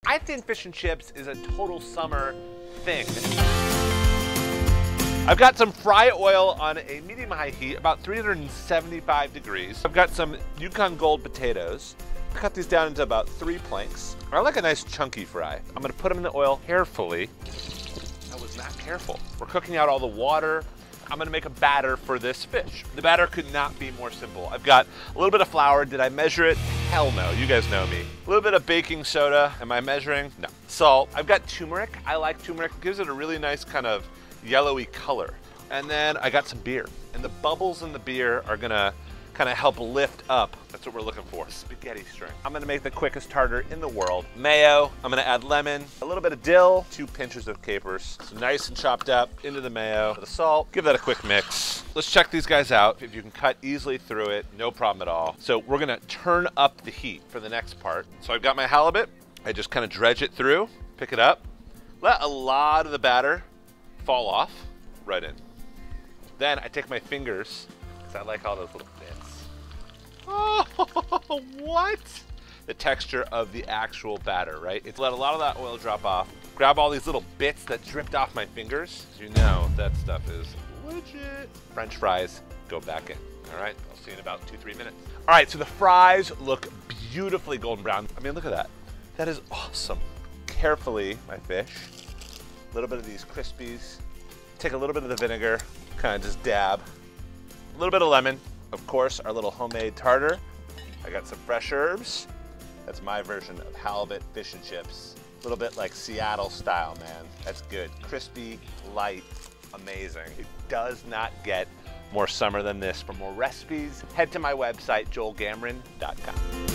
I think fish and chips is a total summer thing. I've got some fry oil on a medium-high heat, about 375 degrees. I've got some YUKON Gold potatoes. Cut these down into about 3 planks. I like a nice chunky fry. I'm gonna put them in the oil carefully. I was not careful. We're cooking out all the water. I'm gonna make a batter for this fish. The batter could not be more simple. I've got a little bit of flour. Did I measure it? Hell no, you guys know me. A little bit of baking soda. Am I measuring? No. Salt. I've got turmeric. I like turmeric. It gives it a really nice kind of yellowy color. And then I got some beer. And the bubbles in the beer are gonna kind of help lift up. That's what we're looking for. Spaghetti string. I'm gonna make the quickest tartar in the world. Mayo. I'm gonna add lemon, a little bit of dill, 2 pinches of capers. So nice and chopped up into the mayo. The salt. Give that a quick mix. Let's check these guys out. If you can cut easily through it, no problem at all. So we're gonna turn up the heat for the next part. So I've got my halibut. I just kind of dredge it through, pick it up, let a lot of the batter fall off, right in. Then I take my fingers, because I like all those little bits. Oh, what? The texture of the actual batter, right? It's let a lot of that oil drop off. Grab all these little bits that dripped off my fingers. You know that stuff is legit. French fries go back in, all right? I'll see you in about 2-3 minutes. All right, so the fries look beautifully golden brown. I mean, look at that. That is awesome. Carefully, my fish. A little bit of these crispies. Take a little bit of the vinegar, kind of just dab. A little bit of lemon. Of course, our little homemade tartar. I got some fresh herbs. That's my version of halibut fish and chips. A little bit like Seattle style, man. That's good. Crispy, light, amazing. It does not get more summer than this. For more recipes, head to my website, joelgamoran.com.